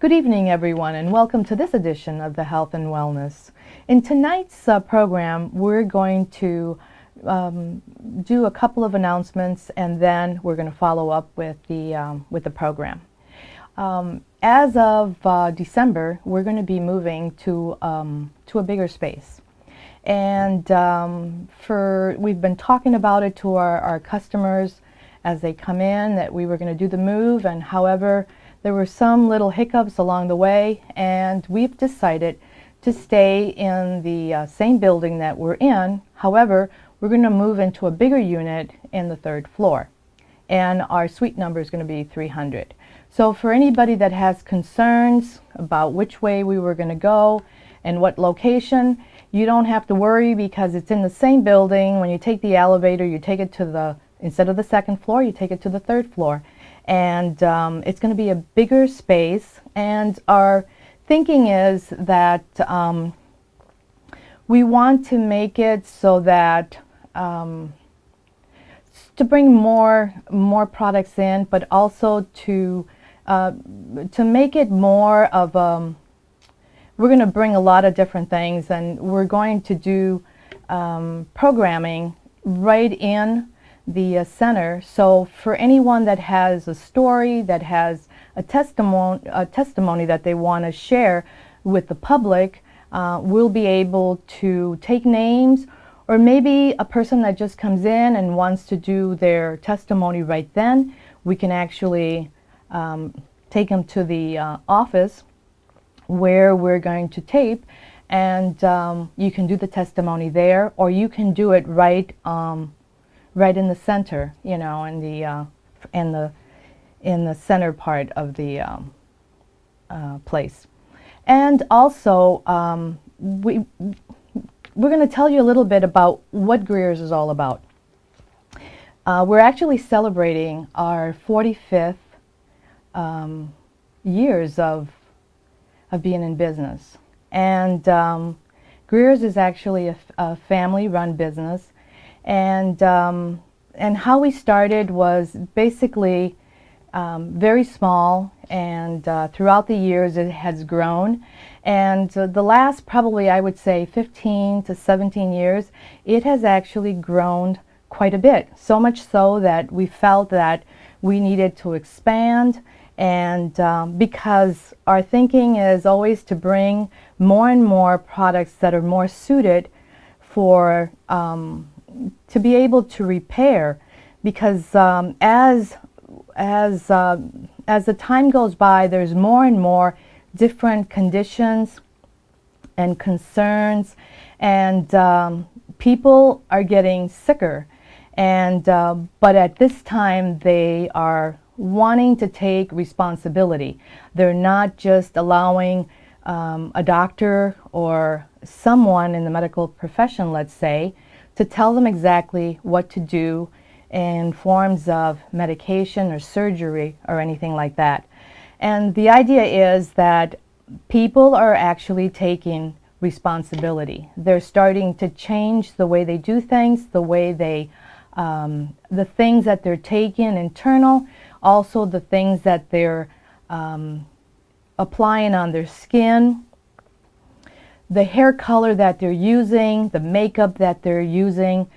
Good evening, everyone, and welcome to this edition of the Health and Wellness. In tonight's program, we're going to do a couple of announcements, and then we're going to follow up with the program. As of December, we're going to be moving to a bigger space, and we've been talking about it to our customers as they come in, that we were going to do the move, and however, there were some little hiccups along the way, and we've decided to stay in the same building that we're in. However, we're going to move into a bigger unit in the third floor, and our suite number is going to be 300. So for anybody that has concerns about which way we were going to go and what location, you don't have to worry, because it's in the same building. When you take the elevator, you take it instead of the second floor, you take it to the third floor. And it's going to be a bigger space, and our thinking is that we want to make it so that to bring more products in, but also to make it more of we're going to bring a lot of different things, and we're going to do programming right in the center. So for anyone that has a story, that has a testimony that they want to share with the public, we'll be able to take names, or maybe a person that just comes in and wants to do their testimony right then, we can actually take them to the office where we're going to tape, and you can do the testimony there, or you can do it right in the center, you know, in the center part of the place. And also, we're going to tell you a little bit about what Greer's is all about. We're actually celebrating our 45th years of being in business, and Greer's is actually a family-run business. And how we started was basically very small, and throughout the years it has grown. And the last, probably I would say 15 to 17 years, it has actually grown quite a bit. So much so that we felt that we needed to expand, and because our thinking is always to bring more and more products that are more suited for to be able to repair, because as the time goes by, there's more and more different conditions and concerns, and people are getting sicker, and but at this time they are wanting to take responsibility. They're not just allowing a doctor or someone in the medical profession, let's say, to tell them exactly what to do in forms of medication or surgery or anything like that. And the idea is that people are actually taking responsibility. They're starting to change the way they do things, the way they, the things that they're taking internal, also the things that they're applying on their skin, the hair color that they're using, the makeup that they're using.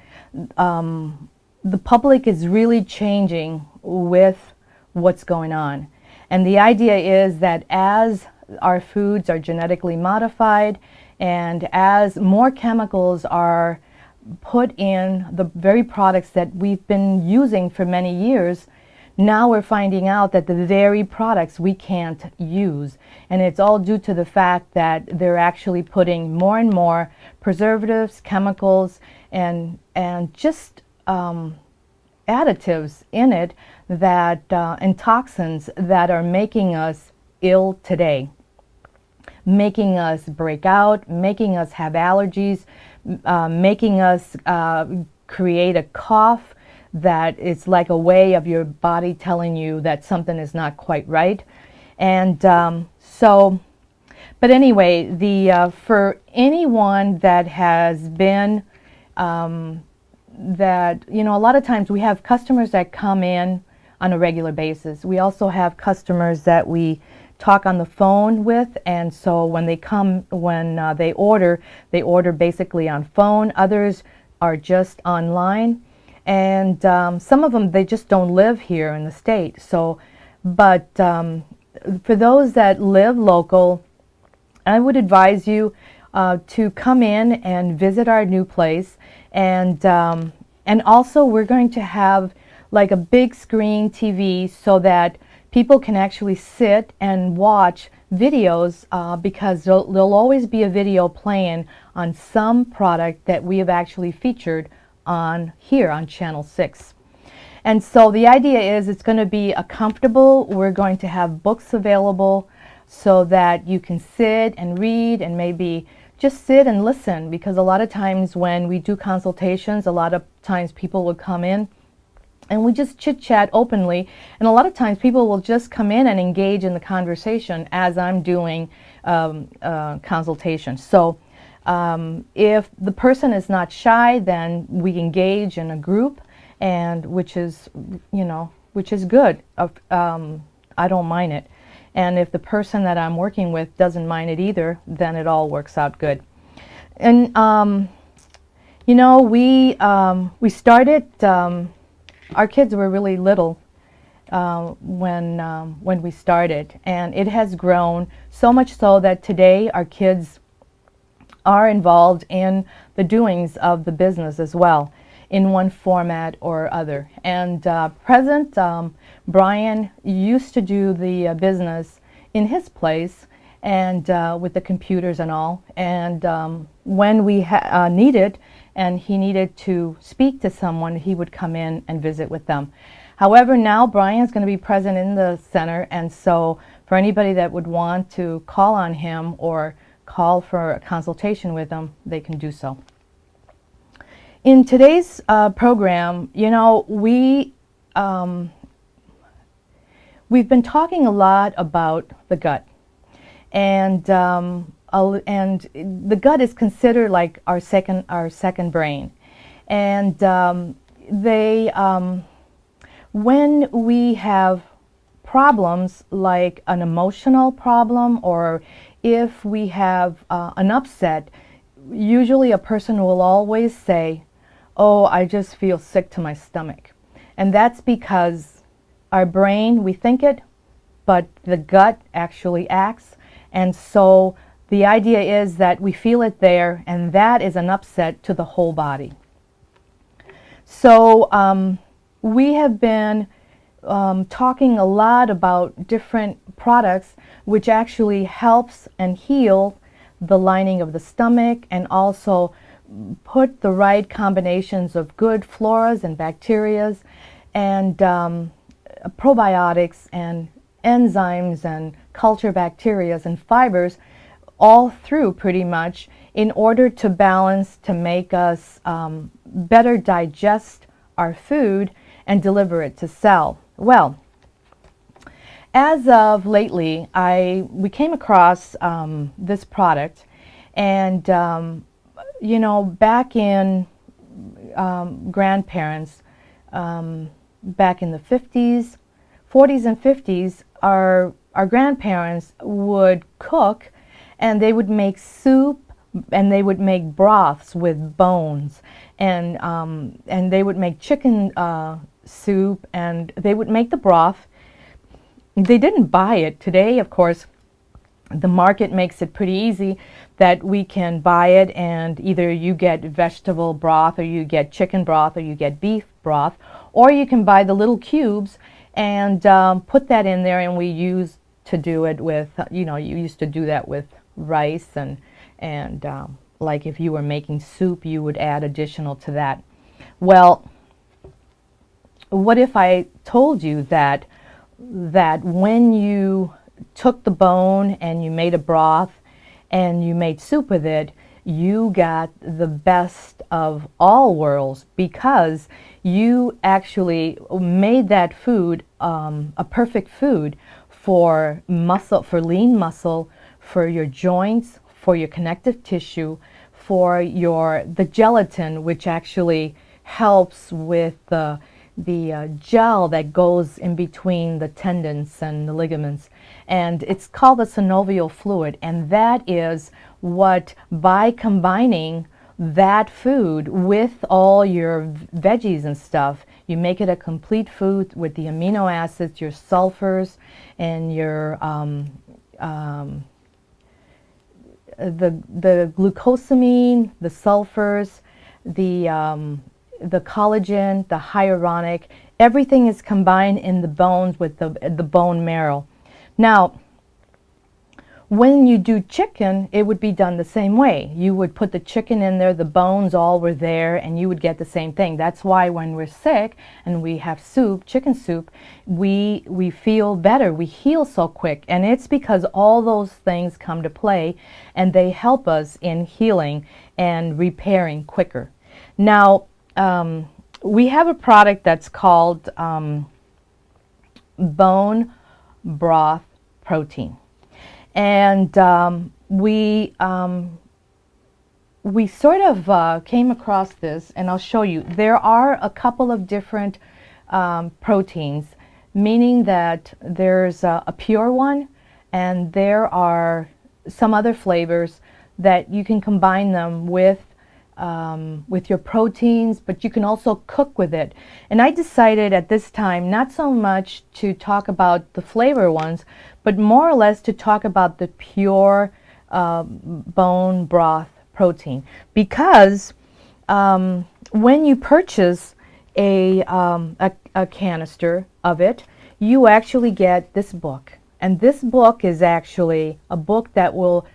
The public is really changing with what's going on. And the idea is that as our foods are genetically modified, and as more chemicals are put in the very products that we've been using for many years, now we're finding out that the very products we can't use. And it's all due to the fact that they're actually putting more and more preservatives, chemicals, and just additives in it, that and toxins that are making us ill today, making us break out, making us have allergies, making us create a cough that it's like a way of your body telling you that something is not quite right. And but anyway, for anyone that has been that, you know, a lot of times we have customers that come in on a regular basis. We also have customers that we talk on the phone with, and so when they come, when they order basically on phone. Others are just online, and some of them, they just don't live here in the state. So, but for those that live local, I would advise you to come in and visit our new place, and also we're going to have like a big screen TV so that people can actually sit and watch videos, because there'll always be a video playing on some product that we have actually featured on here on Channel 6. And so the idea is it's going to be comfortable. We're going to have books available so that you can sit and read and maybe just sit and listen, because a lot of times when we do consultations, a lot of times people will come in and we just chit-chat openly, and a lot of times people will just come in and engage in the conversation as I'm doing consultation. So if the person is not shy, then we engage in a group, and which is good. I don't mind it. And if the person that I'm working with doesn't mind it either, then it all works out good. And we started. Our kids were really little when we started, and it has grown so much so that today our kids are involved in the doings of the business as well, in one format or other. And present, Brian used to do the business in his place, and with the computers and all. And when we needed, and he needed to speak to someone, he would come in and visit with them. However, now Brian's going to be present in the center, and so for anybody that would want to call on him or call for a consultation with him, they can do so. In today's program, we've been talking a lot about the gut, and the gut is considered like our second brain. And when we have problems like an emotional problem, or if we have an upset, usually a person will always say, "Oh, I just feel sick to my stomach." And that's because our brain, we think it, but the gut actually acts. And so the idea is that we feel it there, and that is an upset to the whole body. So we have been talking a lot about different products which actually helps and heal the lining of the stomach, and also put the right combinations of good floras and bacterias, and probiotics and enzymes and culture bacterias and fibers all through pretty much, in order to balance, to make us better digest our food and deliver it to cell. Well, as of lately, we came across this product, and back in grandparents, back in the 40s and 50s, our grandparents would cook, and they would make soup, and they would make broths with bones, and they would make chicken soup, and they would make the broth. They didn't buy it. Today, of course, the market makes it pretty easy that we can buy it, and either you get vegetable broth, or you get chicken broth, or you get beef broth, or you can buy the little cubes and put that in there. And we used to do it with, you used to do that with rice, and like if you were making soup, you would add additional to that. Well, what if I told you that when you took the bone and you made a broth and you made soup with it, you got the best of all worlds, because you actually made that food a perfect food for muscle, for lean muscle, for your joints, for your connective tissue, for the gelatin, which actually helps with the gel that goes in between the tendons and the ligaments, and it's called the synovial fluid. And that is what, by combining that food with all your veggies and stuff, you make it a complete food with the amino acids, your sulfurs, and your the glucosamine, the sulfurs, the collagen, the hyaluronic. Everything is combined in the bones with the bone marrow. Now, when you do chicken, it would be done the same way. You would put the chicken in there, the bones all were there, and you would get the same thing. That's why when we're sick and we have soup, chicken soup, we feel better, we heal so quick. And it's because all those things come to play, and they help us in healing and repairing quicker. Now, we have a product that's called bone broth protein. And we sort of came across this, and I'll show you. There are a couple of different proteins, meaning that there's a pure one, and there are some other flavors that you can combine them with your proteins, but you can also cook with it. And I decided at this time not so much to talk about the flavor ones, but more or less to talk about the pure bone broth protein. Because when you purchase a canister of it, you actually get this book. And this book is actually a book that will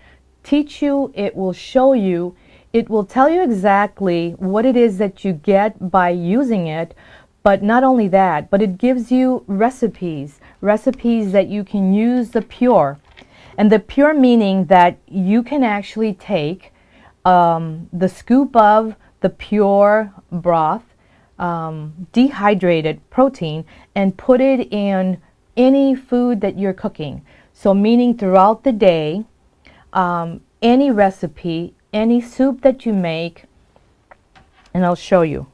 teach you, it will show you, it will tell you exactly what it is that you get by using it. But not only that, but it gives you recipes that you can use the pure. And the pure meaning that you can actually take the scoop of the pure broth, dehydrated protein, and put it in any food that you're cooking. So meaning throughout the day, any recipe, any soup that you make, and I'll show you.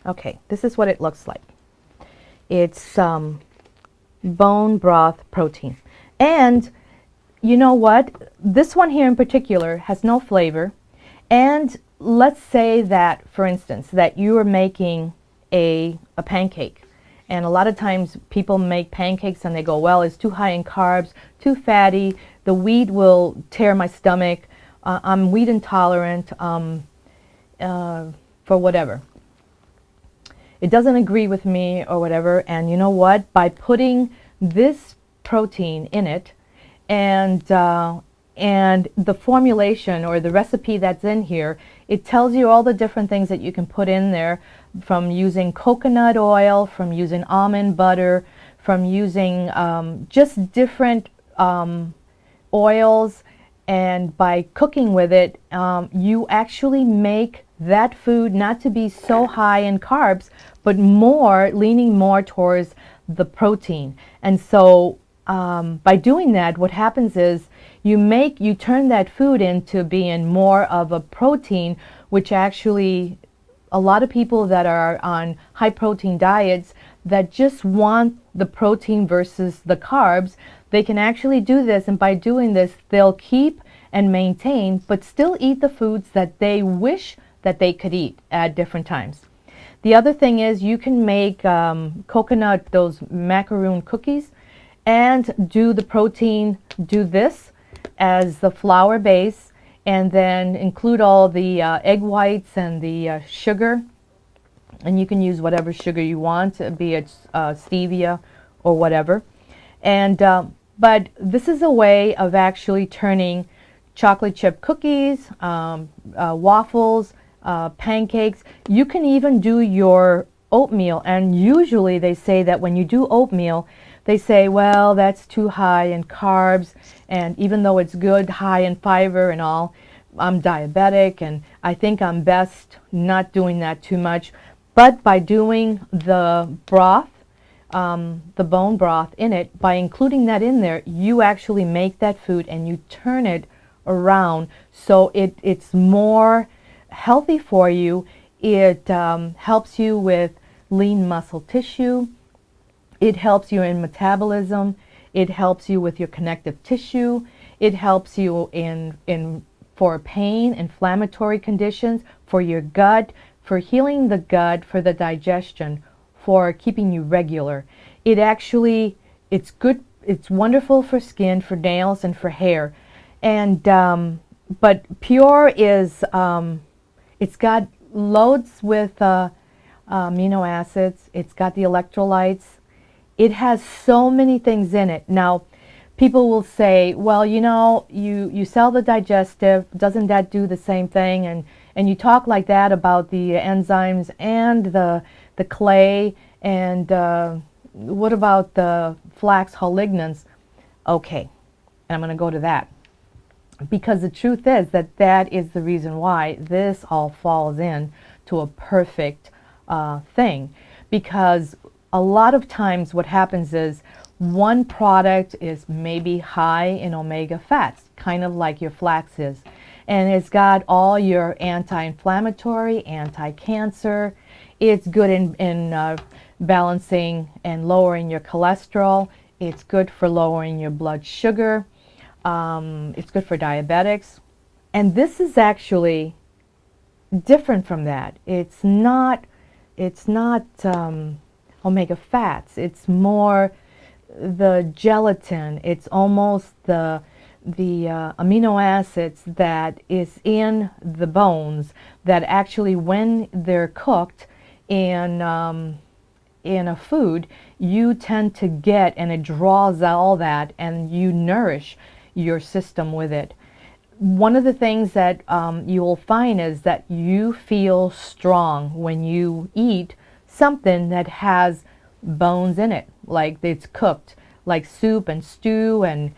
Okay, this is what it looks like. It's bone broth protein. And you know what? This one here in particular has no flavor. And let's say that, for instance, that you are making a pancake. And a lot of times people make pancakes and they go, well, it's too high in carbs, too fatty, the wheat will tear my stomach, I'm wheat intolerant, for whatever. It doesn't agree with me or whatever. And you know what? By putting this protein in it and the formulation or the recipe that's in here, it tells you all the different things that you can put in there, from using coconut oil, from using almond butter, from using just different oils. And by cooking with it, you actually make that food not to be so high in carbs, but more leaning more towards the protein. And so by doing that, what happens is you turn that food into being more of a protein, which actually a lot of people that are on high protein diets that just want the protein versus the carbs, they can actually do this. And by doing this, they'll keep and maintain, but still eat the foods that they wish that they could eat at different times. The other thing is you can make coconut, those macaroon cookies, and do the protein, do this as the flour base, and then include all the egg whites and the sugar. And you can use whatever sugar you want, be it stevia or whatever. And but this is a way of actually turning chocolate chip cookies, waffles, pancakes. You can even do your oatmeal, and usually they say that when you do oatmeal, they say, well, that's too high in carbs, and even though it's good, high in fiber and all, I'm diabetic, and I think I'm best not doing that too much. But by doing the broth, the bone broth in it, by including that in there, you actually make that food and you turn it around so it's more healthy for you. It helps you with lean muscle tissue. It helps you in metabolism. It helps you with your connective tissue. It helps you for pain, inflammatory conditions, for your gut, for healing the gut, for the digestion, for keeping you regular. It's good. It's wonderful for skin, for nails, and for hair. And but Pure is it's got loads with amino acids. It's got the electrolytes. It has so many things in it. Now, people will say, well, you sell the digestive, doesn't that do the same thing? And you talk like that about the enzymes and the clay, and what about the flax hull lignans? Okay, and I'm going to go to that. Because the truth is that is the reason why this all falls in to a perfect thing. Because a lot of times what happens is one product is maybe high in omega fats, kind of like your flax is. And it's got all your anti-inflammatory, anti-cancer. It's good in balancing and lowering your cholesterol. It's good for lowering your blood sugar. It's good for diabetics. And this is actually different from that. It's not omega fats. It's more the gelatin. It's almost the amino acids that is in the bones that actually, when they're cooked in a food, you tend to get, and it draws all that, and you nourish your system with it. One of the things that you will find is that you feel strong when you eat something that has bones in it, like it's cooked, like soup and stew and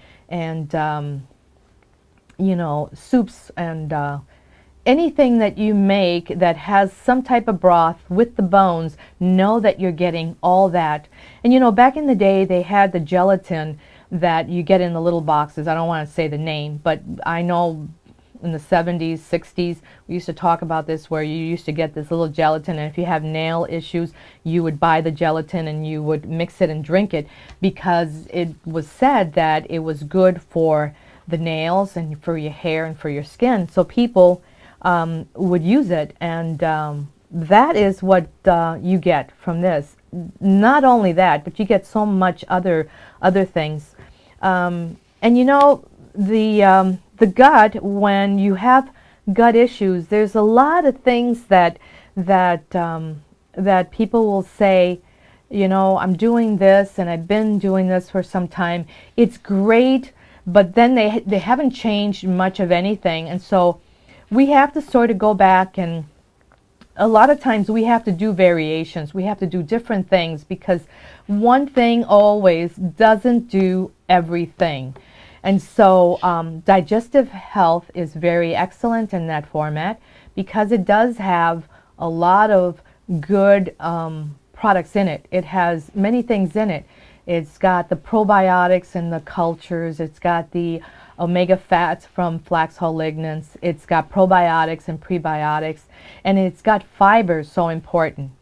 soups and anything that you make that has some type of broth with the bones. Know that you're getting all that. And back in the day, they had the gelatin that you get in the little boxes. I don't want to say the name, but I know in the 70s, 60s, we used to talk about this, where you used to get this little gelatin, and if you have nail issues, you would buy the gelatin and you would mix it and drink it, because it was said that it was good for the nails and for your hair and for your skin. So people would use it, and that is what you get from this. Not only that, but you get so much other things. And the gut, when you have gut issues, there's a lot of things that people will say, I'm doing this and I've been doing this for some time. It's great, but then they haven't changed much of anything. And so we have to sort of go back, and a lot of times we have to do variations. We have to do different things, because one thing always doesn't do everything. And so digestive health is very excellent in that format, because it does have a lot of good products in it. It has many things in it. It's got the probiotics and the cultures. It's got the omega fats from flax hull lignans. It's got probiotics and prebiotics, and it's got fibers, so important.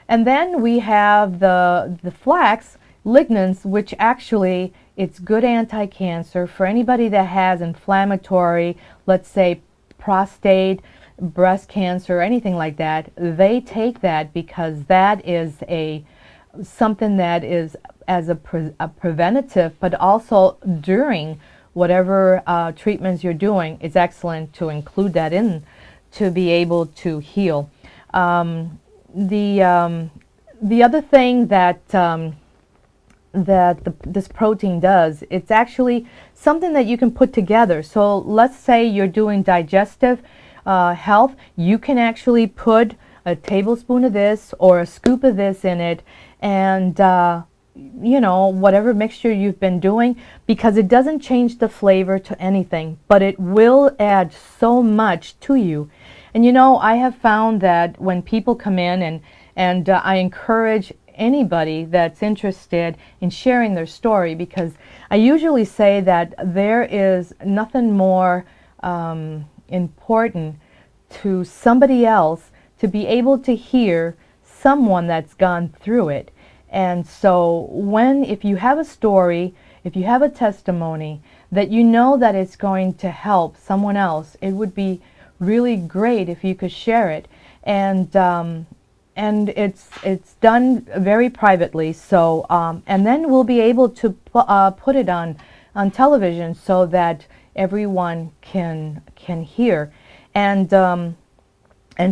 And then we have the flax lignans, which actually, it's good anti-cancer for anybody that has inflammatory, let's say prostate, breast cancer, anything like that. They take that because that is something that is as a preventative, but also during whatever treatments you're doing. It's excellent to include that in to be able to heal. The other thing that this protein does, it's actually something that you can put together. So let's say you're doing digestive health, you can actually put a tablespoon of this or a scoop of this in it, and whatever mixture you've been doing, because it doesn't change the flavor to anything, but it will add so much to you. And I have found that when people come in, and I encourage anybody that's interested in sharing their story, because I usually say that there is nothing more important to somebody else to be able to hear someone that's gone through it. And so if you have a story, if you have a testimony that you know that it's going to help someone else, it would be really great if you could share it. And it's done very privately. So and then we'll be able to put it on television so that everyone can hear. And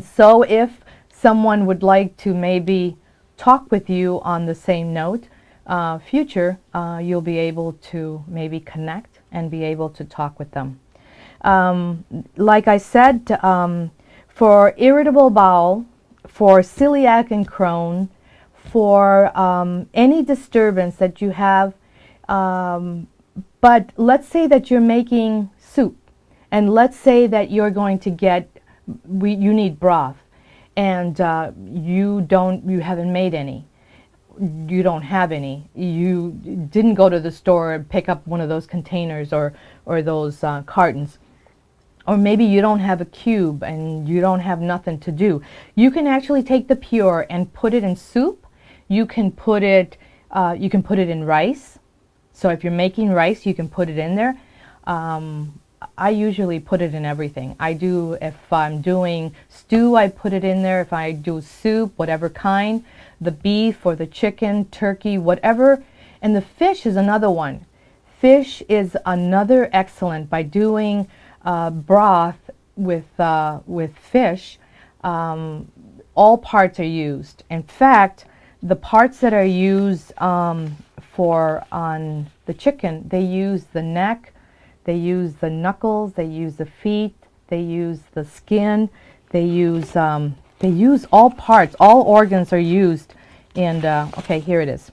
so if someone would like to maybe talk with you on the same note, future, you'll be able to maybe connect and be able to talk with them. Like I said, for irritable bowel, for celiac and Crohn, for any disturbance that you have, but let's say that you're making soup, and let's say that you're going to you need broth, and you haven't made any. You don't have any. You didn't go to the store and pick up one of those containers or those cartons. Or maybe you don't have a cube and you don't have nothing to do. You can actually take the Pure and put it in soup. You can put it in rice. So if you're making rice, you can put it in there. I usually put it in everything. I do, if I'm doing stew, I put it in there. If I do soup, whatever kind, the beef or the chicken, turkey, whatever. And the fish is another one. Fish is another excellent. By doing broth with fish, all parts are used. In fact, the parts that are used on the chicken, they use the neck, they use the knuckles, they use the feet, they use the skin, they use all parts, all organs are used. And okay, here it is.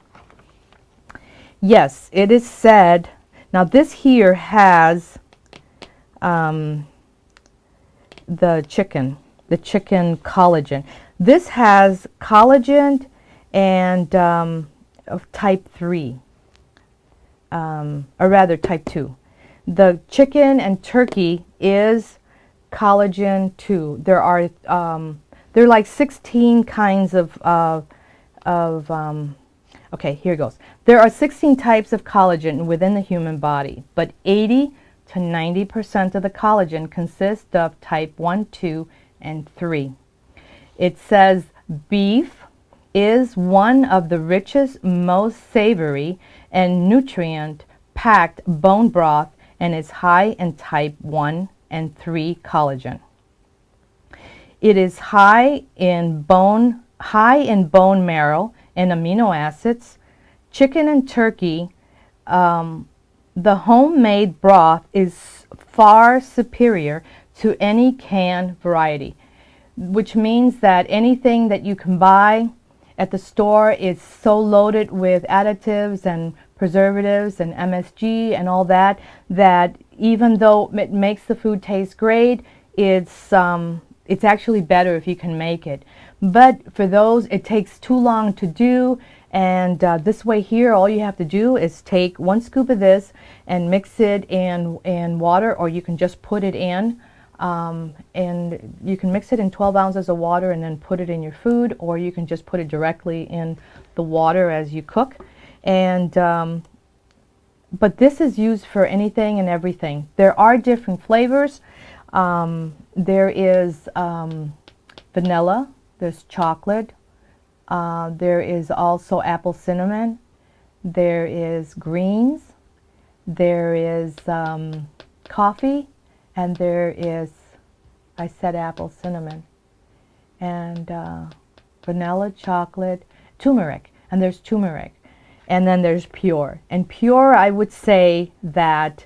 Yes, it is said. Now this here has the chicken collagen. This has collagen and of type 3, or rather type 2. The chicken and turkey is collagen 2. There are like 16 kinds of okay, here goes. There are 16 types of collagen within the human body, but 80 to 90% of the collagen consists of type 1, 2, and 3. It says beef is one of the richest, most savory, and nutrient-packed bone broth and is high in type 1 and 3 collagen. It is high in bone marrow and amino acids. Chicken and turkey, the homemade broth is far superior to any canned variety, which means that anything that you can buy at the store is so loaded with additives and preservatives and MSG and all that, that even though it makes the food taste great, it's actually better if you can make it. But for those, it takes too long to do. And this way here, all you have to do is take 1 scoop of this and mix it in water, or you can just put it in. And you can mix it in 12 ounces of water and then put it in your food, or you can just put it directly in the water as you cook. And but this is used for anything and everything. There are different flavors. There is vanilla, there's chocolate, there is also apple cinnamon, there is greens, there is coffee, and there is, I said apple cinnamon, and vanilla, chocolate, turmeric, and there's turmeric. And then there's Pure. And Pure, I would say that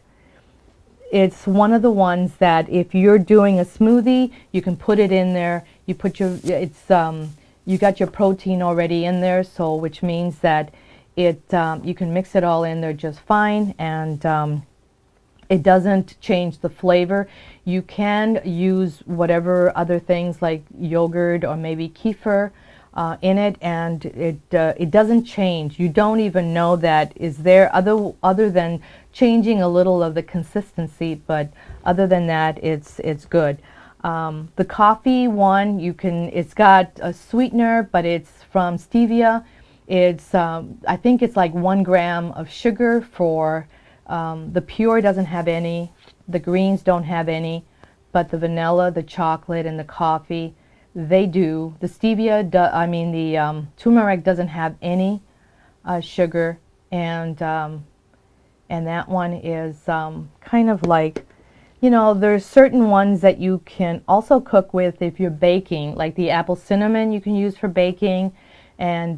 it's one of the ones that if you're doing a smoothie, you can put it in there. You put your, you got your protein already in there, so which means that it, you can mix it all in there just fine, and it doesn't change the flavor. You can use whatever other things like yogurt or maybe kefir in it, and it doesn't change. You don't even know that is there, other than changing a little of the consistency, but other than that, it's good. The coffee one, it's got a sweetener, but it's from stevia. It's, I think it's like 1 gram of sugar for, the pure doesn't have any, the greens don't have any, but the vanilla, the chocolate, and the coffee, they do. The stevia, the turmeric doesn't have any sugar, and that one is kind of like, there's certain ones that you can also cook with if you're baking, like the apple cinnamon you can use for baking, and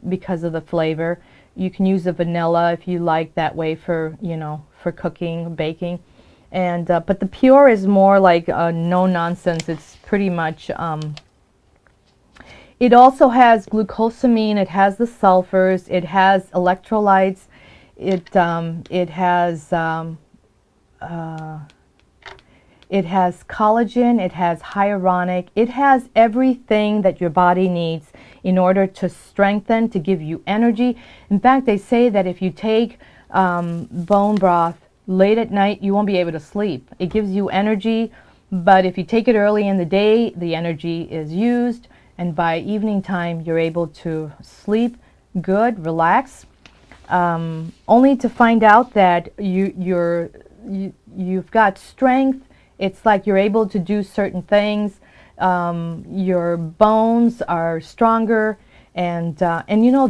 because of the flavor. You can use the vanilla if you like that way for, for cooking, baking. And but the pure is more like no nonsense. It's pretty much, it also has glucosamine, it has the sulfurs, it has electrolytes, it has collagen, it has hyaluronic, it has everything that your body needs in order to strengthen, to give you energy. In fact, they say that if you take bone broth late at night, you won't be able to sleep. It gives you energy, but if you take it early in the day, the energy is used, and by evening time, you're able to sleep good, relax, only to find out that you've got strength. It's like you're able to do certain things. Your bones are stronger, and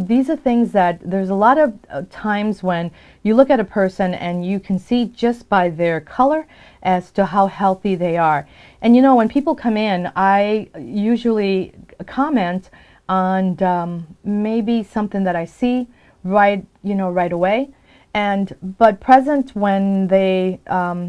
these are things that there's a lot of times when you look at a person and you can see just by their color as to how healthy they are. And when people come in, I usually comment on maybe something that I see right away. But present when they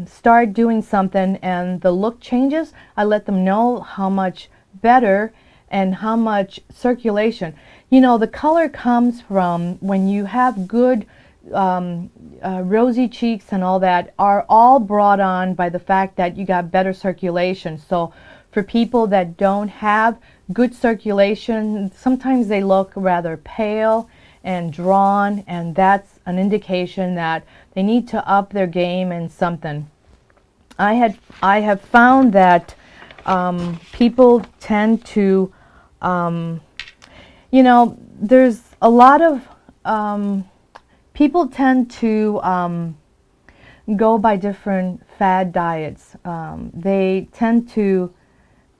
start doing something and the look changes, I let them know how much better and how much circulation. The color comes from when you have good rosy cheeks, and all that are all brought on by the fact that you got better circulation. So for people that don't have good circulation, sometimes they look rather pale and drawn, and that's an indication that they need to up their game in something. I have found that people tend to, there's a lot of people tend to go by different fad diets. They tend to,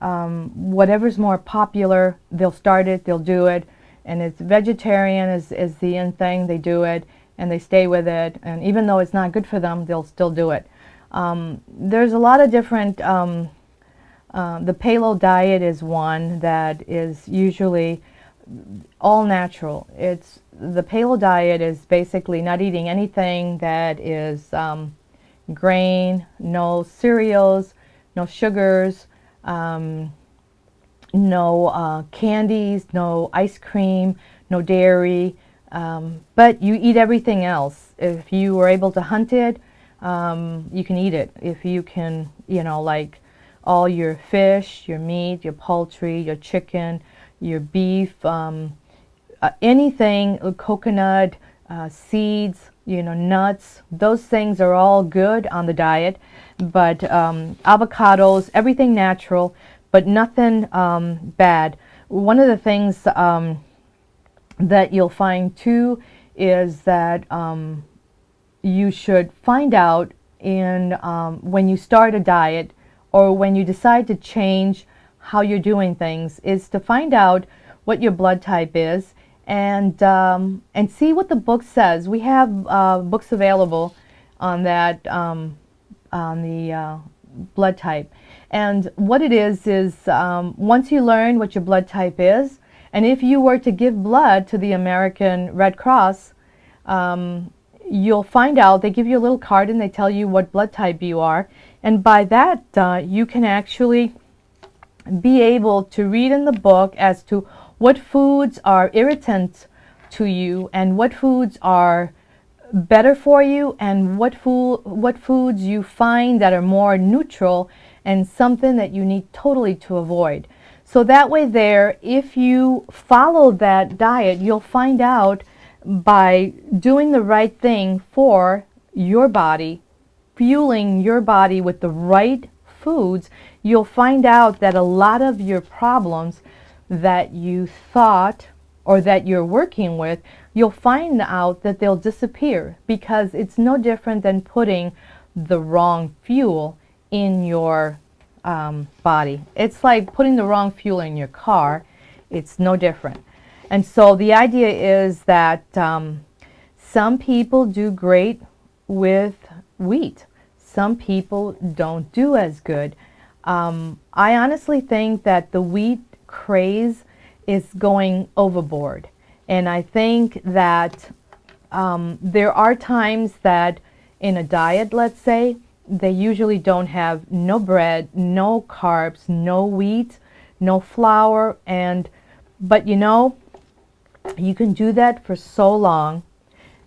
whatever's more popular, they'll start it, they'll do it. And it's vegetarian is the in thing, they do it, and they stay with it. And even though it's not good for them, they'll still do it. There's a lot of different, the paleo diet is one that is usually all natural. The paleo diet is basically not eating anything that is grain, no cereals, no sugars, no candies, no ice cream, no dairy, but you eat everything else. If you were able to hunt it, you can eat it. If you can, like all your fish, your meat, your poultry, your chicken, your beef, anything, coconut, seeds, nuts, those things are all good on the diet. But avocados, everything natural, but nothing bad. One of the things that you'll find too is that you should find out when you start a diet or when you decide to change how you're doing things, is to find out what your blood type is and see what the book says. We have books available on that, on the blood type. And what it is once you learn what your blood type is, and if you were to give blood to the American Red Cross, you'll find out, they give you a little card and they tell you what blood type you are. And by that, you can actually be able to read in the book as to what foods are irritant to you and what foods are better for you, and what foods you find that are more neutral and something that you need totally to avoid. So that way there, if you follow that diet, you'll find out by doing the right thing for your body, fueling your body with the right foods, you'll find out that a lot of your problems that you thought or that you're working with, you'll find out that they'll disappear, because it's no different than putting the wrong fuel in your body. It's like putting the wrong fuel in your car. It's no different. And so the idea is that some people do great with wheat. Some people don't do as good. I honestly think that the wheat craze is going overboard. And I think that there are times that in a diet, let's say, they usually don't have no bread, no carbs, no wheat, no flour, but you know, you can do that for so long,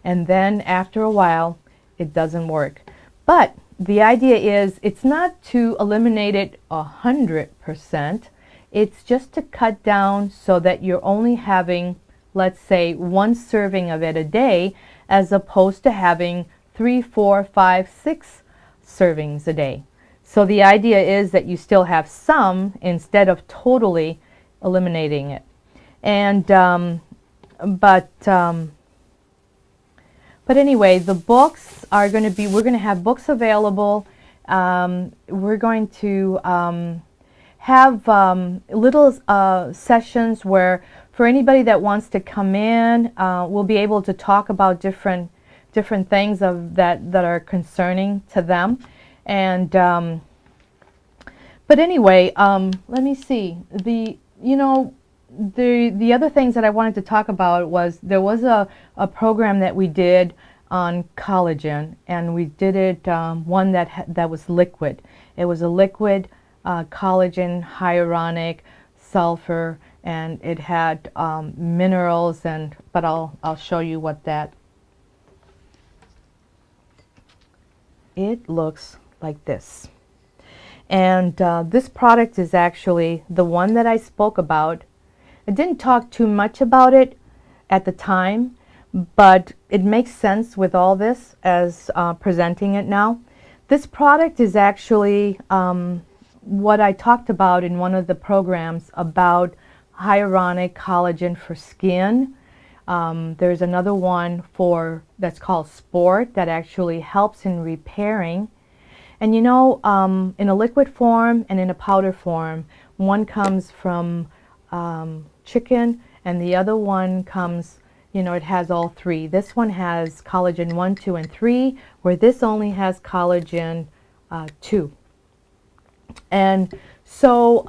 and then after a while, it doesn't work. But the idea is, it's not to eliminate it 100%. It's just to cut down so that you're only having, let's say, 1 serving of it a day, as opposed to having 3, 4, 5, 6 servings a day. So the idea is that you still have some instead of totally eliminating it. And but anyway, the books are going to be, we're going to have books available. We're going to have little sessions where, for anybody that wants to come in, we'll be able to talk about different things that are concerning to them. And but anyway, let me see. The other things that I wanted to talk about was, there was a program that we did on collagen, and we did it one that was liquid. It was a liquid collagen, hyaluronic, sulfur, and it had minerals, but I'll show you what that. It looks like this. And this product is actually the one that I spoke about. I didn't talk too much about it at the time, but it makes sense with all this as presenting it now. This product is actually what I talked about in one of the programs about hyaluronic collagen for skin. There's another one that's called Sport, that actually helps in repairing. And you know, in a liquid form and in a powder form, one comes from chicken, and the other one comes, you know, it has all 3. This one has collagen 1, 2, and 3, where this only has collagen 2. And so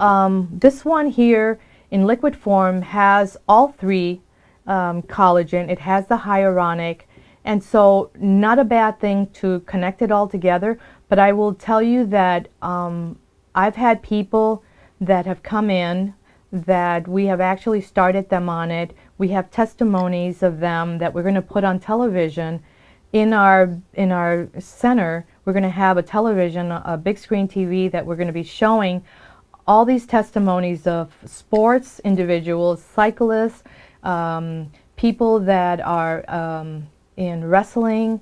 this one here in liquid form has all 3 collagen. It has the hyaluronic, and so not a bad thing to connect it all together. But I will tell you that I've had people that have come in that we have actually started them on it. We have testimonies of them that we're going to put on television. In our center, we're going to have a television, a big screen TV, that we're going to be showing all these testimonies of sports individuals, cyclists, people that are in wrestling,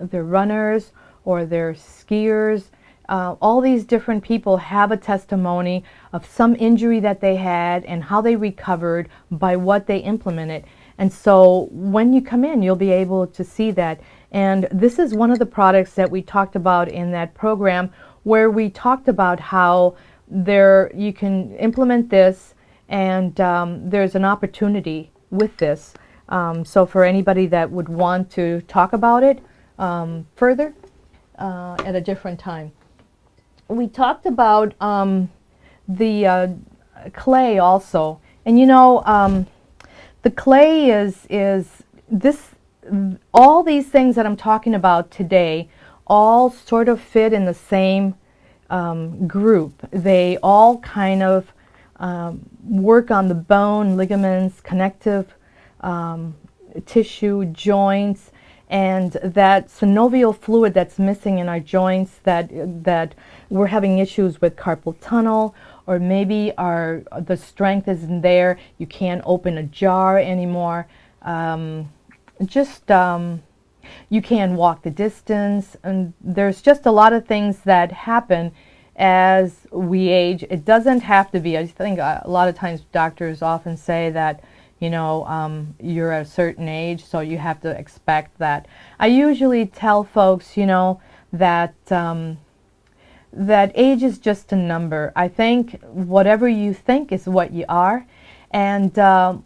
they're runners, or they're skiers. All these different people have a testimony of some injury that they had and how they recovered by what they implemented. And so when you come in, you'll be able to see that. And this is one of the products that we talked about in that program, where we talked about how you can implement this, and there's an opportunity with this. So for anybody that would want to talk about it further at a different time. We talked about the clay also, and you know, the clay is this. All these things that I'm talking about today all sort of fit in the same group. They all kind of work on the bone, ligaments, connective tissue, joints, and that synovial fluid that's missing in our joints, that we're having issues with carpal tunnel, or maybe the strength isn't there, you can't open a jar anymore. You can't walk the distance, and there's just a lot of things that happen as we age. It doesn't have to be. I think a lot of times doctors often say that, you know, you're at a certain age, so you have to expect that. I usually tell folks, you know, that that age is just a number. I think whatever you think is what you are, and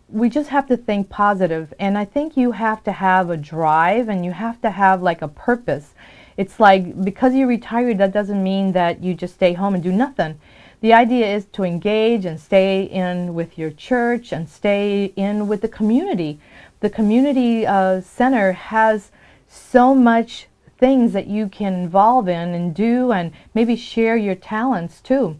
we just have to think positive. And I think you have to have a drive, and you have to have like a purpose. It's like, because you're retired, that doesn't mean that you just stay home and do nothing. The idea is to engage and stay in with your church and stay in with the community. The community center has so much things that you can involve in and do, and maybe share your talents too.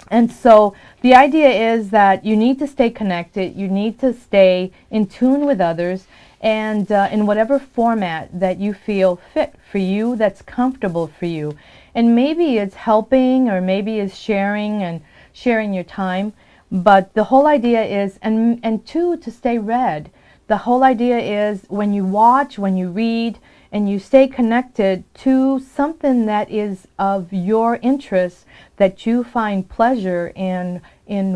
And so the idea is that you need to stay connected, you need to stay in tune with others, and in whatever format that you feel fit for you, that's comfortable for you. And maybe it's helping, or maybe it's sharing and sharing your time. But the whole idea is, and two, to stay read. The whole idea is, when you watch, when you read, and you stay connected to something that is of your interest, that you find pleasure in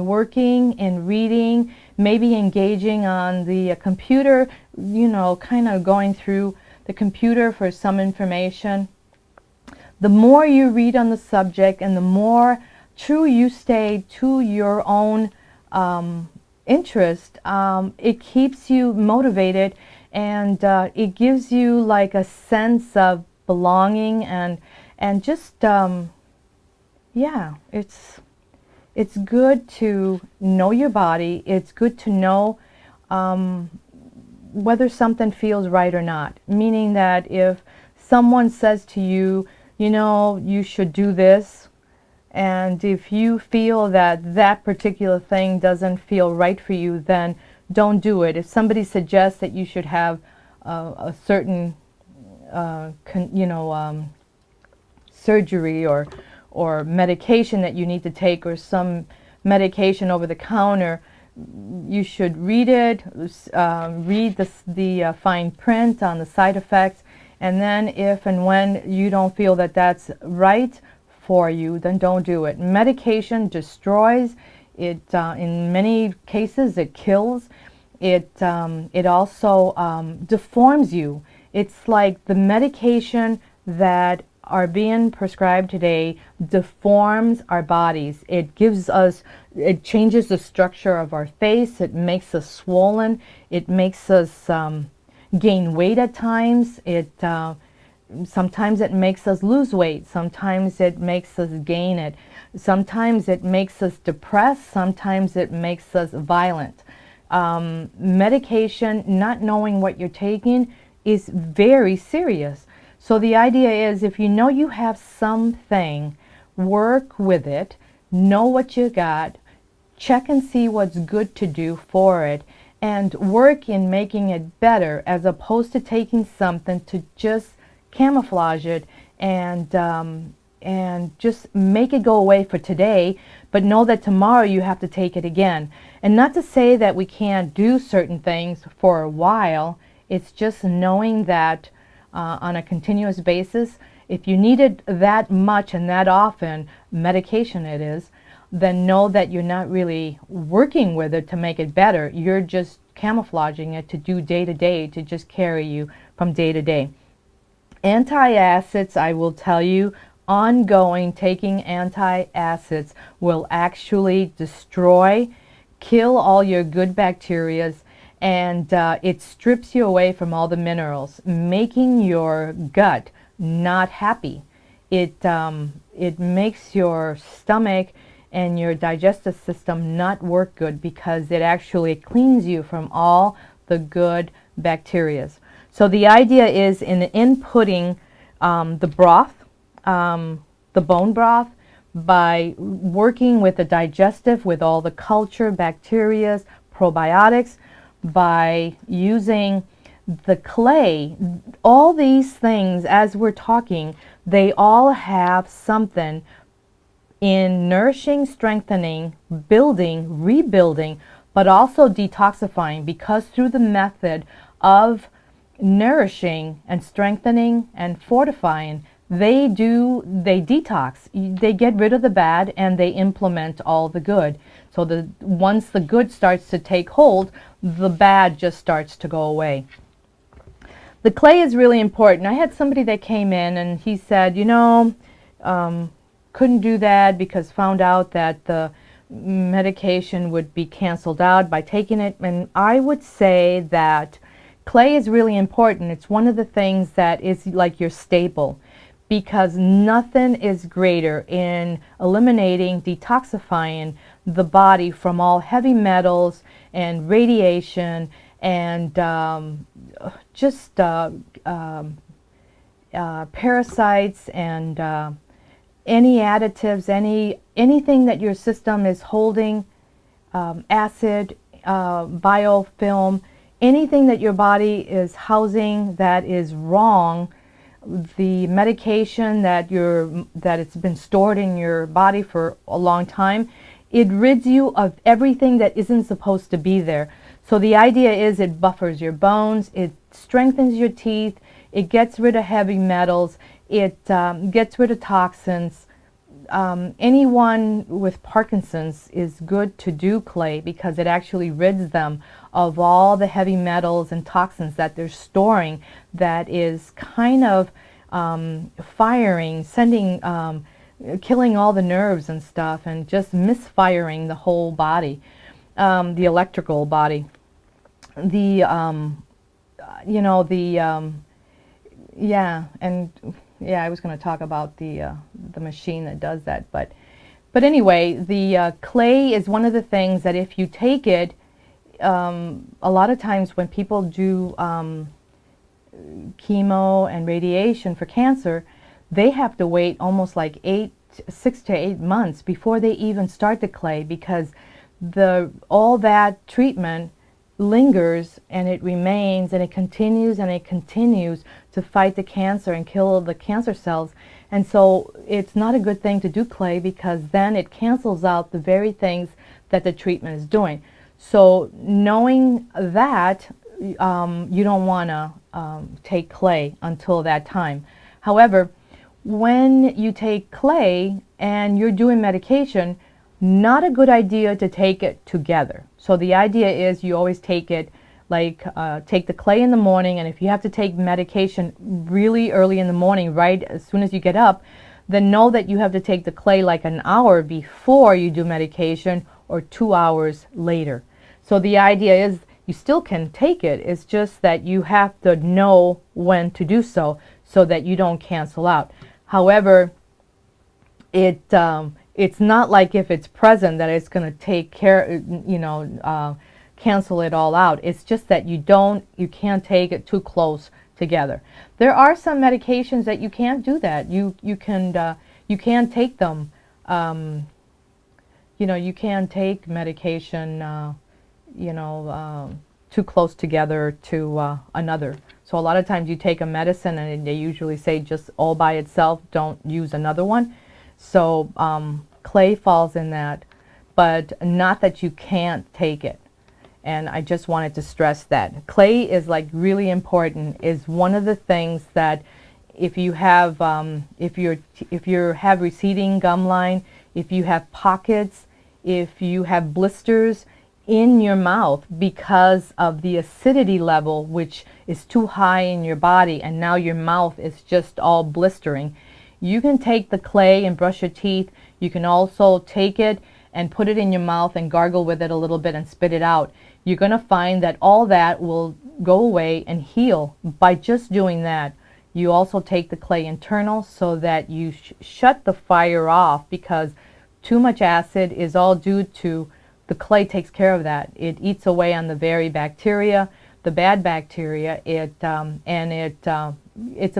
working, in reading, maybe engaging on the computer, you know, kind of going through the computer for some information. The more you read on the subject, and the more true you stay to your own interest, it keeps you motivated, and it gives you like a sense of belonging, and just yeah, it's good to know your body. It's good to know whether something feels right or not. Meaning that if someone says to you, you know, you should do this, and if you feel that that particular thing doesn't feel right for you, then don't do it. If somebody suggests that you should have a certain, surgery or medication that you need to take, or some medication over the counter, you should read it, read the fine print on the side effects, and then if and when you don't feel that that's right for you, then don't do it. Medication destroys. It, in many cases, it kills. It also deforms you. It's like the medication that are being prescribed today deforms our bodies. It gives us, it changes the structure of our face. It makes us swollen. It makes us gain weight at times. Sometimes it makes us lose weight. Sometimes it makes us gain it. Sometimes it makes us depressed. Sometimes it makes us violent. Medication, not knowing what you're taking, is very serious. So the idea is, if you know you have something, work with it, know what you got, check and see what's good to do for it, and work in making it better, as opposed to taking something to just camouflage it and just make it go away for today, but know that tomorrow you have to take it again. And not to say that we can't do certain things for a while, it's just knowing that on a continuous basis, if you need it that much and that often, medication it is, then know that you're not really working with it to make it better. You're just camouflaging it to do day to day, to just carry you from day to day. Antacids, I will tell you, ongoing taking antacids will actually destroy, kill all your good bacteria, and it strips you away from all the minerals, making your gut not happy. It makes your stomach and your digestive system not work good, because it actually cleans you from all the good bacteria. So the idea is, in inputting the broth, the bone broth, by working with the digestive, with all the culture, bacteria, probiotics, by using the clay, all these things, as we're talking, they all have something in nourishing, strengthening, building, rebuilding, but also detoxifying, because through the method of nourishing and strengthening and fortifying. They detox. They get rid of the bad and they implement all the good. So once the good starts to take hold, the bad just starts to go away. The clay is really important. I had somebody that came in and he said, couldn't do that because found out that the medication would be canceled out by taking it. And I would say that clay is really important. It's one of the things that is like your staple, because nothing is greater in eliminating, detoxifying the body from all heavy metals and radiation and parasites and any additives, anything that your system is holding, acid, biofilm, anything that your body is housing that is wrong. The medication that it's been stored in your body for a long time, it rids you of everything that isn't supposed to be there. So the idea is it buffers your bones, it strengthens your teeth, it gets rid of heavy metals, it gets rid of toxins. Anyone with Parkinson's is good to do clay because it actually rids them of all the heavy metals and toxins that they're storing that is kind of firing, killing all the nerves and stuff and just misfiring the whole body, the electrical body. I was going to talk about the machine that does that, but anyway, the clay is one of the things that if you take it, a lot of times when people do chemo and radiation for cancer, they have to wait almost like 6 to 8 months before they even start the clay, because all that treatment lingers and it remains and it continues to fight the cancer and kill the cancer cells. And so it's not a good thing to do clay, because then it cancels out the very things that the treatment is doing. So knowing that, you don't want to take clay until that time. However, when you take clay and you're doing medication, not a good idea to take it together. So the idea is you always take it like take the clay in the morning, and if you have to take medication really early in the morning, right as soon as you get up, then know that you have to take the clay like an hour before you do medication or 2 hours later. So the idea is you still can take it, it's just that you have to know when to do so that you don't cancel out. However, it's not like if it's present that it's going to take care, cancel it all out. It's just that you can't take it too close together. There are some medications that you can't do that. You can take them. You can take medication, too close together to another. So a lot of times you take a medicine and they usually say just all by itself, don't use another one. So clay falls in that, but not that you can't take it. And I just wanted to stress that clay is like really important. Is one of the things that if you have if you have receding gum line, if you have pockets, if you have blisters in your mouth because of the acidity level, which is too high in your body, and now your mouth is just all blistering, you can take the clay and brush your teeth. You can also take it and put it in your mouth and gargle with it a little bit and spit it out. You're going to find that all that will go away and heal by just doing that. You also take the clay internal so that you shut the fire off, because too much acid is all due to the clay takes care of that. It eats away on the very bacteria, the bad bacteria. It's a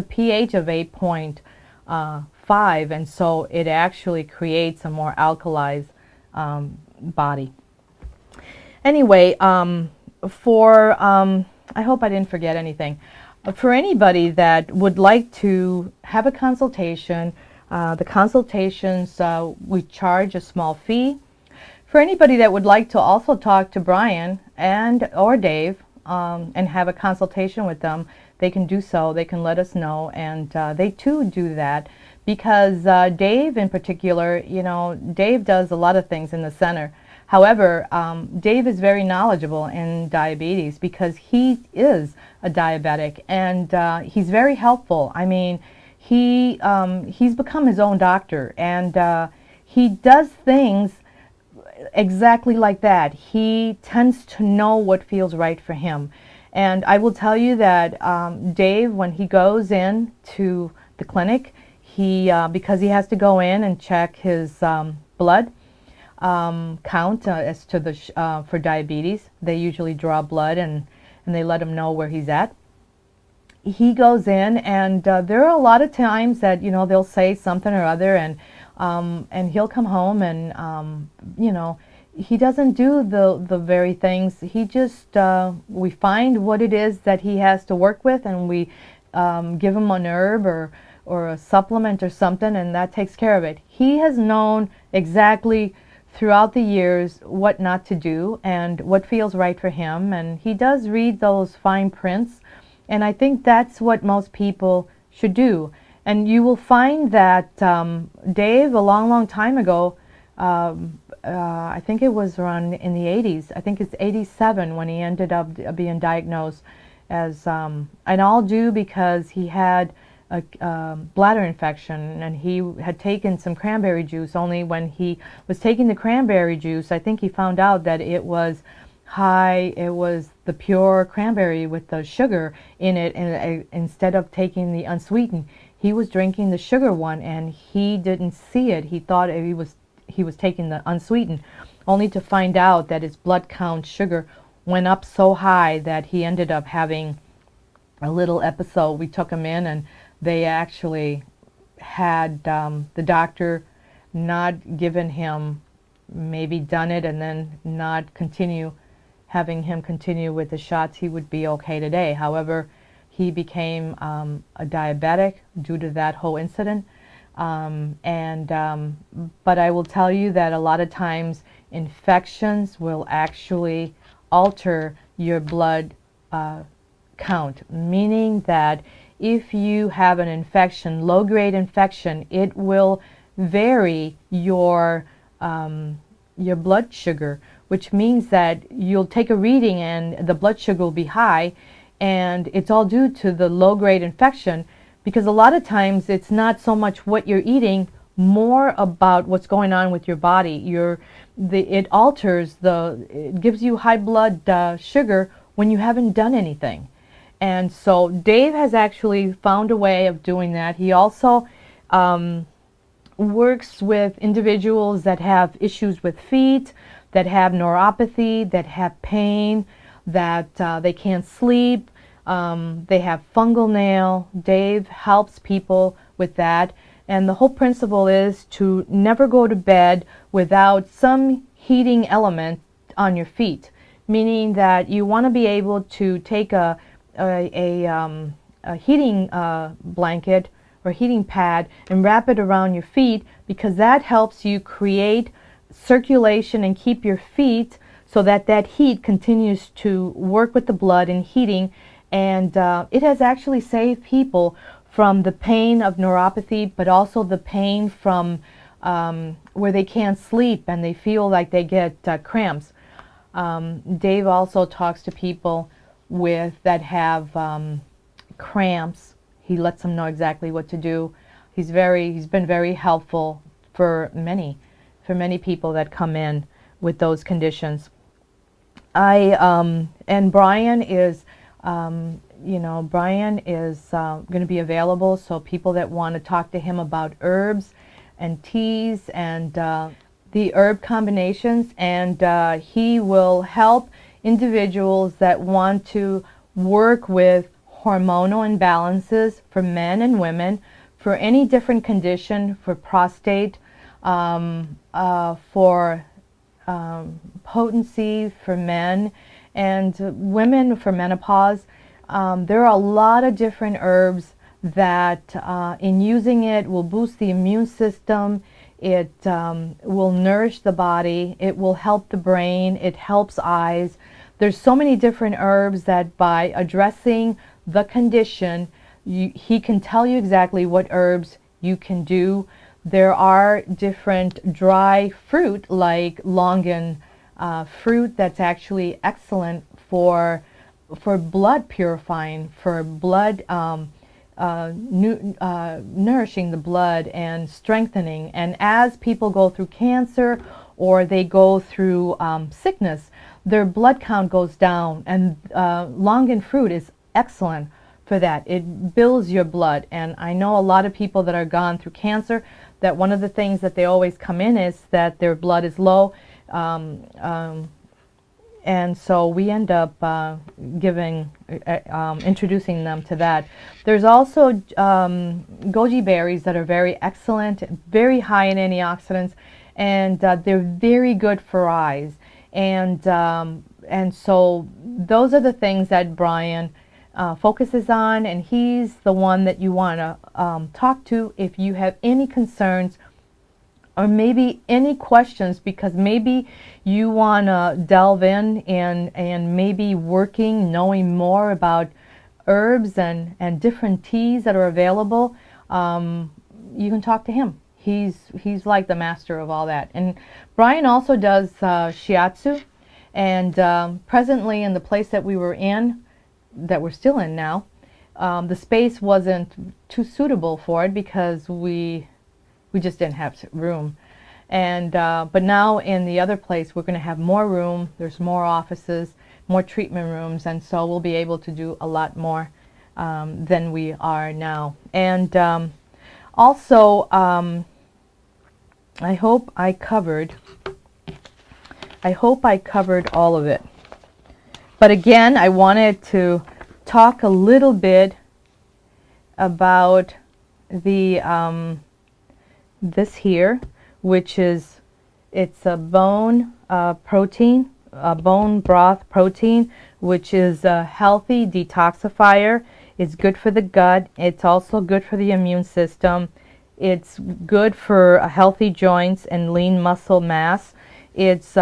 pH of 8.5, and so it actually creates a more alkalized body. Anyway, I hope I didn't forget anything. For anybody that would like to have a consultation, the consultations, we charge a small fee. For anybody that would like to also talk to Brian or Dave, and have a consultation with them, they can do so. They can let us know, and they too do that, because Dave in particular, you know, Dave does a lot of things in the center. However, Dave is very knowledgeable in diabetes because he is a diabetic, and he's very helpful. I mean, he's become his own doctor, and he does things exactly like that. He tends to know what feels right for him. And I will tell you that Dave, when he goes in to the clinic, because he has to go in and check his blood count as to the for diabetes. They usually draw blood, and they let him know where he's at. He goes in, and there are a lot of times that, you know, they'll say something or other, and he'll come home, and you know, he doesn't do the very things. He just we find what it is that he has to work with, and we give him an herb or a supplement or something, and that takes care of it. He has known exactly throughout the years what not to do and what feels right for him, and he does read those fine prints, and I think that's what most people should do. And you will find that Dave, a long time ago, I think it was around in the 80s, I think it's 87 when he ended up being diagnosed as, and all due because he had a bladder infection, and he had taken some cranberry juice. Only when he was taking the cranberry juice, I think he found out that it was the pure cranberry with the sugar in it, and instead of taking the unsweetened, he was drinking the sugar one, and he didn't see it. He thought he was taking the unsweetened, only to find out that his blood count sugar went up so high that he ended up having a little episode. We took him in, and they actually had the doctor not given him, maybe done it and then not having him continue with the shots, he would be okay today. However, he became a diabetic due to that whole incident. But I will tell you that a lot of times infections will actually alter your blood count, meaning that if you have an infection, low-grade infection, it will vary your blood sugar, which means that you'll take a reading and the blood sugar will be high, and it's all due to the low-grade infection, because a lot of times it's not so much what you're eating, more about what's going on with your body. It gives you high blood sugar when you haven't done anything. And so Dave has actually found a way of doing that. He also works with individuals that have issues with feet, that have neuropathy, that have pain, that they can't sleep, they have fungal nail. Dave helps people with that. And the whole principle is to never go to bed without some heating element on your feet, meaning that you want to be able to take a heating blanket or heating pad and wrap it around your feet, because that helps you create circulation and keep your feet so that that heat continues to work with the blood and heating. And it has actually saved people from the pain of neuropathy, but also the pain from where they can't sleep and they feel like they get cramps. Dave also talks to people that have cramps. He lets them know exactly what to do. He's been very helpful for many people that come in with those conditions. And Brian is Brian is going to be available, so people that want to talk to him about herbs and teas and the herb combinations, and he will help individuals that want to work with hormonal imbalances for men and women, for any different condition, for prostate, for potency for men, and women for menopause. There are a lot of different herbs that in using it will boost the immune system. It will nourish the body. It will help the brain. It helps eyes. There's so many different herbs that by addressing the condition, he can tell you exactly what herbs you can do. There are different dry fruit like longan fruit that's actually excellent for blood purifying, for blood nourishing the blood and strengthening. And as people go through cancer or they go through sickness, their blood count goes down, and longan fruit is excellent for that. It builds your blood. And I know a lot of people that are gone through cancer, that one of the things that they always come in is that their blood is low, and so we end up introducing them to that. There's also goji berries that are very excellent, very high in antioxidants, and they're very good for eyes. And so those are the things that Brian focuses on, and he's the one that you want to talk to if you have any concerns or maybe any questions, because maybe you want to delve in and maybe knowing more about herbs and different teas that are available. You can talk to him. He's like the master of all that. And Brian also does shiatsu, and presently in the place that we were in, that we're still in now, the space wasn't too suitable for it because we just didn't have room. And but now in the other place we're going to have more room. There's more offices, more treatment rooms, and so we'll be able to do a lot more than we are now. And also I hope I covered all of it. But again, I wanted to talk a little bit about the this here, which is, it's a bone protein, a bone broth protein, which is a healthy detoxifier. It's good for the gut. It's also good for the immune system. It's good for healthy joints and lean muscle mass. It's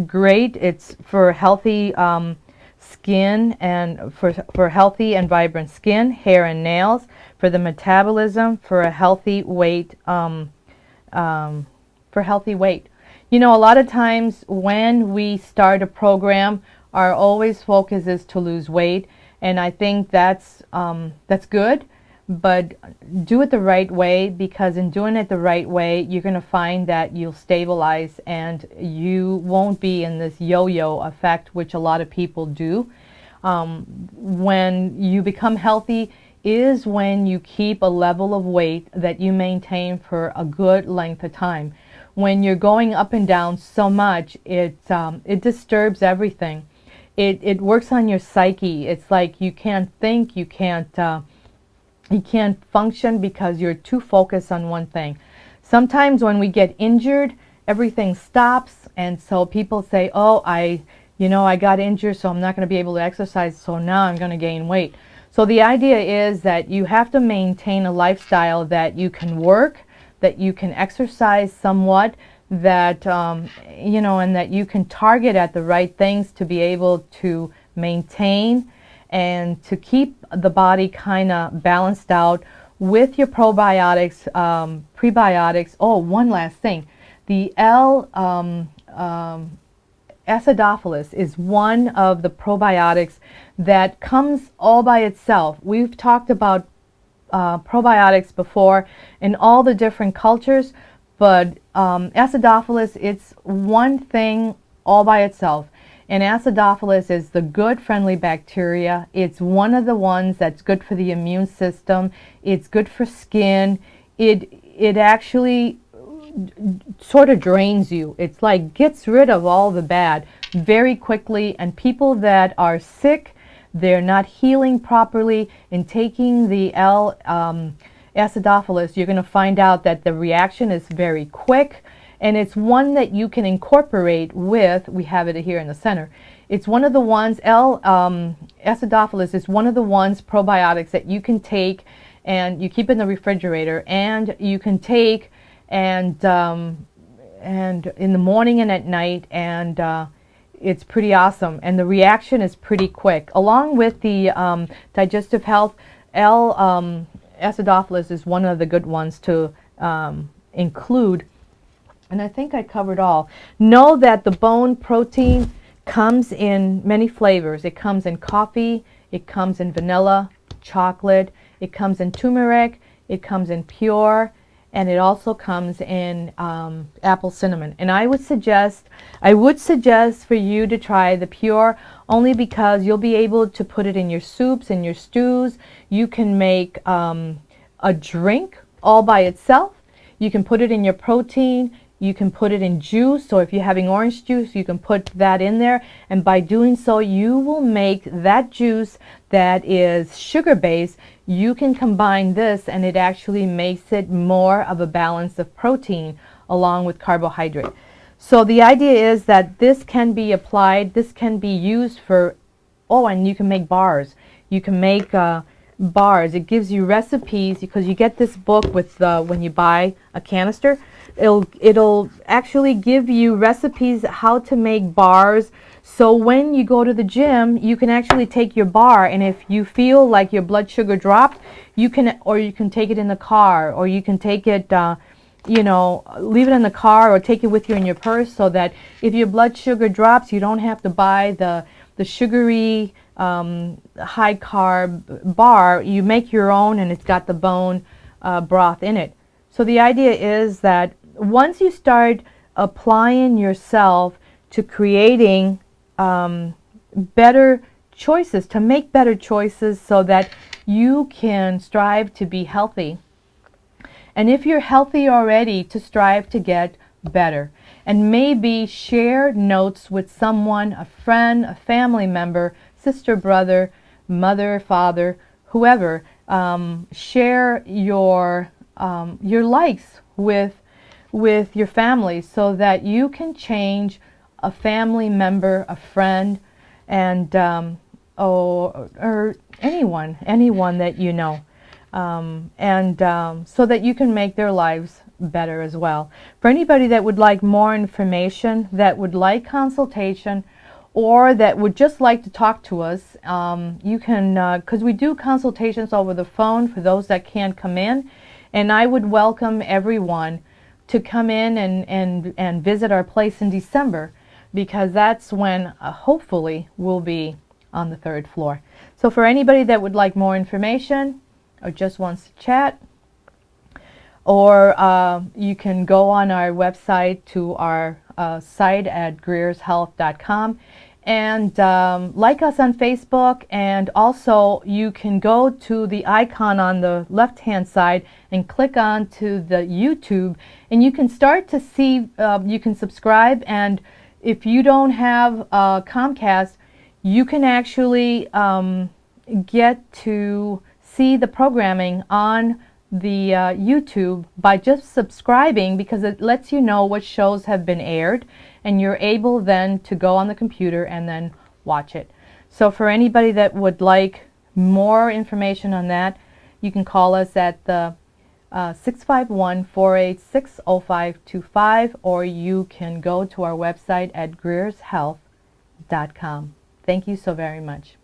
great. It's for healthy skin, and for healthy and vibrant skin, hair and nails, for the metabolism, for a healthy weight, for healthy weight. You know, a lot of times when we start a program, our always focus is to lose weight, and I think that's good, but do it the right way, because in doing it the right way, you're going to find that you'll stabilize and you won't be in this yo-yo effect, which a lot of people do. When you become healthy is when you keep a level of weight that you maintain for a good length of time. When you're going up and down so much, it disturbs everything. It works on your psyche. It's like you can't think, you can't function because you're too focused on one thing. Sometimes when we get injured, everything stops, and so people say, oh, I got injured, so I'm not going to be able to exercise, so now I'm going to gain weight. So the idea is that you have to maintain a lifestyle that you can work, that you can exercise somewhat, that and that you can target at the right things to be able to maintain and to keep the body kind of balanced out with your probiotics, prebiotics. Oh, one last thing. The acidophilus is one of the probiotics that comes all by itself. We've talked about probiotics before in all the different cultures, but acidophilus, it's one thing all by itself. And acidophilus is the good friendly bacteria. It's one of the ones that's good for the immune system. It's good for skin. It actually sort of drains you. It's like gets rid of all the bad very quickly. And people that are sick, they're not healing properly, in taking the acidophilus, you're going to find out that the reaction is very quick. And it's one that you can incorporate with, we have it here in the center. It's one of the ones, acidophilus is one of the ones, probiotics, that you can take and you keep in the refrigerator, and you can take and in the morning and at night, and it's pretty awesome, and the reaction is pretty quick. Along with the digestive health, acidophilus is one of the good ones to include. And I think I covered all. Know that the bone protein comes in many flavors. It comes in coffee, it comes in vanilla, chocolate, it comes in turmeric, it comes in pure, and it also comes in apple cinnamon. And I would suggest for you to try the pure, only because you'll be able to put it in your soups, in your stews. You can make a drink all by itself. You can put it in your protein. You can put it in juice. So if you're having orange juice, you can put that in there. And by doing so, you will make that juice that is sugar-based. You can combine this, and it actually makes it more of a balance of protein along with carbohydrate. So the idea is that this can be applied, this can be used for, oh, and you can make bars. You can make bars. It gives you recipes, because you get this book with when you buy a canister. It'll actually give you recipes how to make bars. So when you go to the gym, you can actually take your bar, and if you feel like your blood sugar dropped, you can take it in the car, or you can take it, you know, leave it in the car, or take it with you in your purse, so that if your blood sugar drops, you don't have to buy the sugary high carb bar. You make your own, and it's got the bone broth in it. So the idea is that once you start applying yourself to creating better choices, to make better choices so that you can strive to be healthy. And if you're healthy already, to strive to get better. And maybe share notes with someone, a friend, a family member, sister, brother, mother, father, whoever. Share your likes with your family, so that you can change a family member, a friend, and or anyone that you know, so that you can make their lives better as well. For anybody that would like more information, that would like consultation, or that would just like to talk to us, you can, because we do consultations over the phone for those that can't come in, and I would welcome everyone to come in and visit our place in December, because that's when hopefully we'll be on the 3rd floor. So for anybody that would like more information or just wants to chat, or you can go on our website to our site at greershealth.com, and like us on Facebook, and also you can go to the icon on the left hand side and click on to the YouTube, and you can start to see, you can subscribe, and if you don't have Comcast, you can actually get to see the programming on the YouTube by just subscribing, because it lets you know what shows have been aired, and you're able then to go on the computer and then watch it. So for anybody that would like more information on that, you can call us at the 651-486-0525, or you can go to our website at greershealth.com. Thank you so very much.